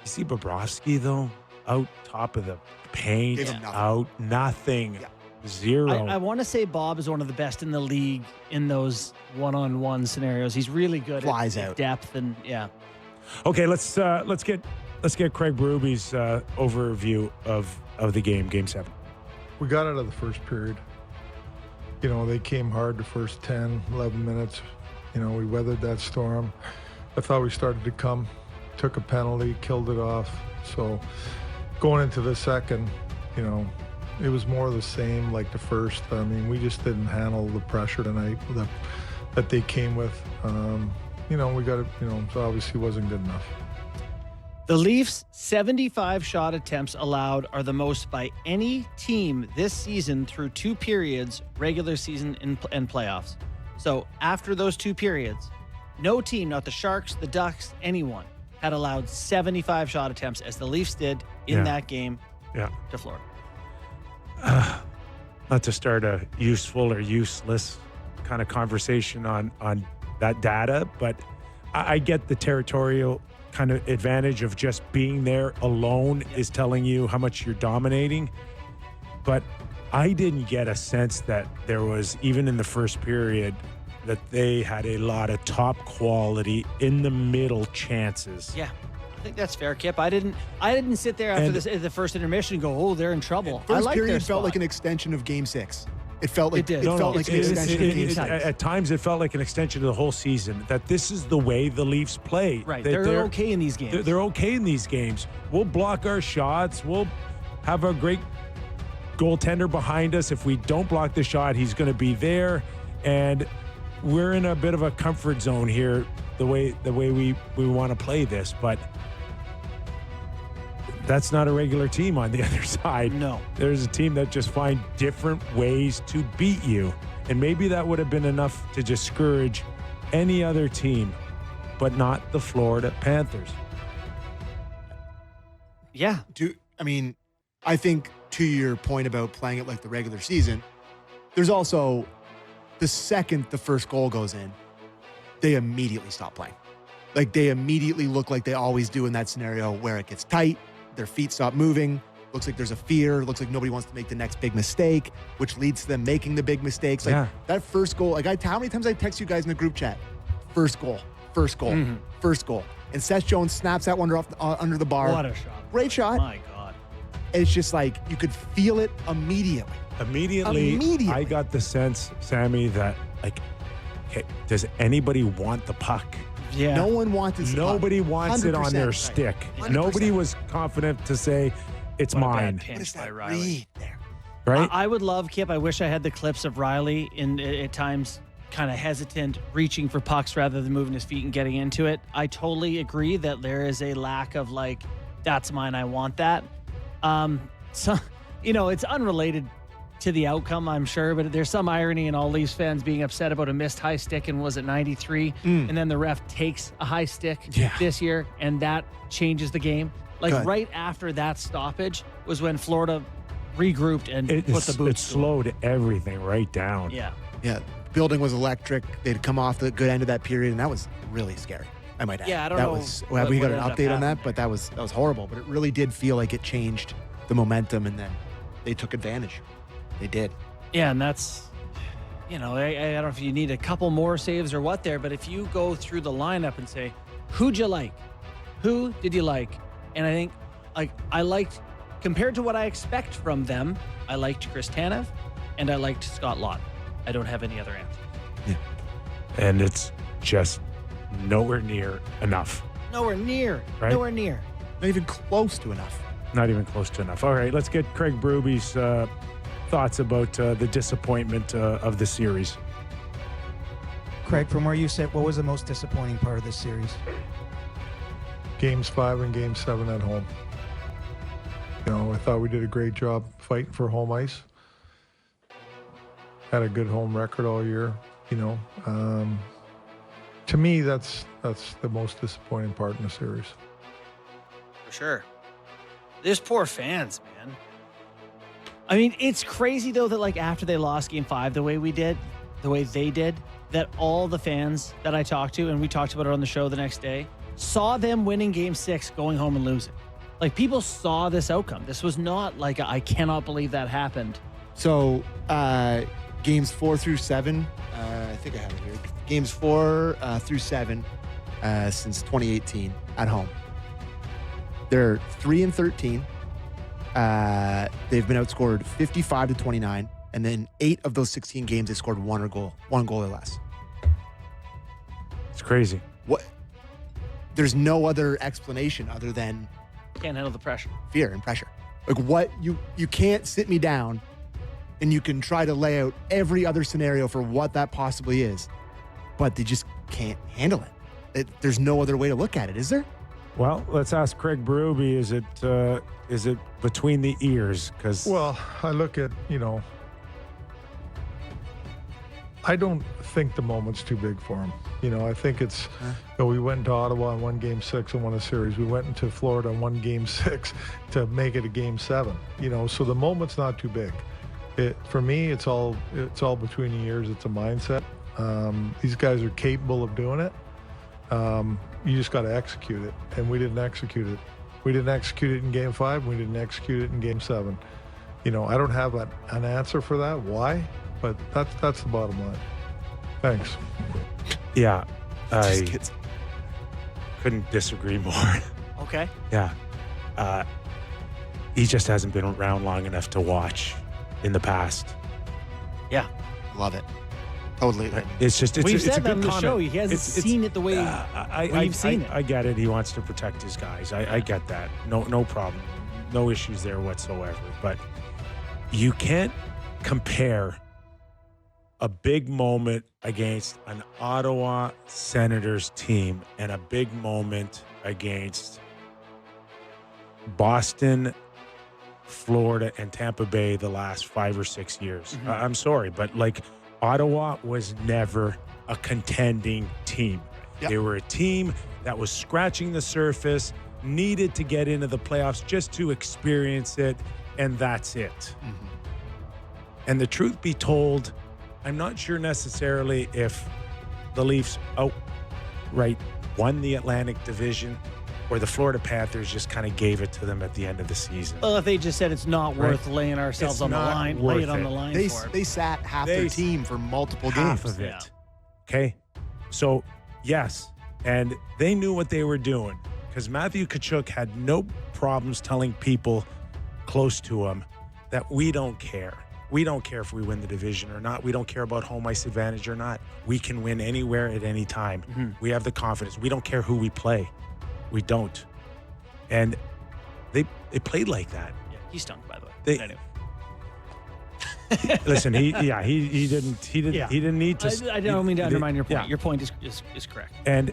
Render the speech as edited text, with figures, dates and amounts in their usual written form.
You see Bobrovsky, though, out top of the paint, Gave him nothing. out nothing, Yeah. zero. I want to say Bob is one of the best in the league in those one-on-one scenarios. He's really good Flies at out. depth and Okay, let's get Craig Berube's overview of the game 7. We got out of the first period. They came hard the first 10, 11 minutes. We weathered that storm. I thought we started to come, took a penalty, killed it off. So going into the second, it was more of the same like the first. I mean, we just didn't handle the pressure tonight that they came with. We got it, so obviously wasn't good enough. The Leafs' 75 shot attempts allowed are the most by any team this season through 2 periods, regular season and playoffs. So after those 2 periods, no team, not the Sharks, the Ducks, anyone, had allowed 75 shot attempts as the Leafs did in that game to Florida. Not to start a useful or useless kind of conversation on that data, but I get the territorial kind of advantage of just being there alone is telling you how much you're dominating. But I didn't get a sense that there was, even in the first period, that they had a lot of top quality in the middle chances. Yeah, I think that's fair, Kip. I didn't sit there after the first intermission and go, oh, they're in trouble. First I period their felt spot. like an extension of Game 6. It felt like It did. felt like an extension of Game 6. At times, it felt like an extension of the whole season. That this is the way the Leafs play. Right, That they're okay in these games. They're okay in these games. We'll block our shots. We'll have a great goaltender behind us. If we don't block the shot, he's going to be there. And we're in a bit of a comfort zone here, the way we want to play this. But that's not a regular team on the other side. No. There's a team that just find different ways to beat you. And maybe that would have been enough to discourage any other team, but not the Florida Panthers. Yeah. I think to your point about playing it like the regular season, there's also the second the first goal goes in, they immediately stop playing. Like they immediately look like they always do in that scenario where it gets tight, their feet stop moving, looks like there's a fear, looks like nobody wants to make the next big mistake, which leads to them making the big mistakes. Like that first goal, how many times I text you guys in the group chat? First goal, first goal. And Seth Jones snaps that one off under the bar. What a shot. Great shot. My God. It's just like you could feel it immediately. Immediately, I got the sense, Sammy, that okay, does anybody want the puck? Yeah. No one wanted Nobody wants it on their 100%. stick. 100%. Nobody was confident to say it's What a bad mine. pinch What is by that Riley. read there? Right? I would love, Kip, I wish I had the clips of Riley at times kind of hesitant, reaching for pucks rather than moving his feet and getting into it. I totally agree that there is a lack of that's mine, I want that. So, it's unrelated to the outcome, I'm sure, but there's some irony in all Leafs fans being upset about a missed high stick and was it 93? And then the ref takes a high stick this year and that changes the game. Good. Right after that stoppage was when Florida regrouped and put the boots. It slowed everything right down. Yeah. Yeah, building was electric. They'd come off the good end of that period, and that was really scary. I might add. Yeah, I don't that know Was, what we got an ended up update on that, happening but that was horrible. But it really did feel like it changed the momentum, and then they took advantage. They did. Yeah, and that's, I don't know if you need a couple more saves or what there, but if you go through the lineup and say, who'd you like? Who did you like? And I think, I liked, compared to what I expect from them, I liked Chris Tanev and I liked Scott Laughton. I don't have any other answer. Yeah. And it's just nowhere near enough. Nowhere near. Right? Nowhere near. Not even close to enough. Not even close to enough. All right, let's get Craig Berube's thoughts about the disappointment of the series. Craig, from where you sit, what was the most disappointing part of this series? Games 5 and Game 7 at home. I thought we did a great job fighting for home ice. Had a good home record all year. To me, that's the most disappointing part in the series. For sure. There's poor fans, man. I mean, it's crazy, though, that, after they lost Game 5 the way they did, that all the fans that I talked to, and we talked about it on the show the next day, saw them winning game 6, going home and losing. Like, people saw this outcome. This was not like I cannot believe that happened. So games 4 through 7, I think I have it here. Games 4 through 7 since 2018 at home. They're 3-13. They've been outscored 55-29, and then 8 of those 16 games they scored one goal or less. It's crazy. What? There's no other explanation other than Can't handle the pressure. fear and pressure. Like, what? You can't sit me down and you can try to lay out every other scenario for what that possibly is, but they just can't handle it. There's no other way to look at it, is there? Well, let's ask Craig Berube. Is it between the ears? Because Well, I look at, I don't think the moment's too big for him. I think it's, we went into Ottawa and won game 6 and won a series. We went into Florida and won game 6 to make it a game 7, so the moment's not too big. For me, it's all between the ears. It's a mindset. These guys are capable of doing it. You just got to execute it, and we didn't execute it. We didn't execute it in game 5. We didn't execute it in game 7. I don't have an answer for that. Why? But that's the bottom line. Thanks. yeah, I Just couldn't disagree more. Okay. Yeah, he just hasn't been around long enough to watch in the past. Yeah. love it. Totally. It's just it's, We've it's a said that good on the comment. show. He hasn't seen it the way we've seen it. I get it. He wants to protect his guys. I get that. No problem. No issues there whatsoever. But you can't compare a big moment against an Ottawa Senators team and a big moment against Boston, Florida, and Tampa Bay the last 5 or 6 years. Mm-hmm. I'm sorry, but Ottawa was never a contending team. Yep. They were a team that was scratching the surface, needed to get into the playoffs just to experience it, and that's it. Mm-hmm. And the truth be told, I'm not sure necessarily if the Leafs outright won the Atlantic Division or the Florida Panthers just kind of gave it to them at the end of the season. Well, if they just said it's not Right. worth laying ourselves It's on the not line, worth lay it on it. the line They for it. they sat half They- their team for multiple Half games. of it. Yeah. Okay? So, yes. And they knew what they were doing because Matthew Tkachuk had no problems telling people close to him that we don't care. We don't care if we win the division or not. We don't care about home ice advantage or not. We can win anywhere at any time. Mm-hmm. We have the confidence. We don't care who we play. We don't. And they played like that. Yeah, he stunk, by the way. They- But anyway. Listen, he didn't Yeah. need to. I don't mean to undermine your point. Yeah. Your point is correct. And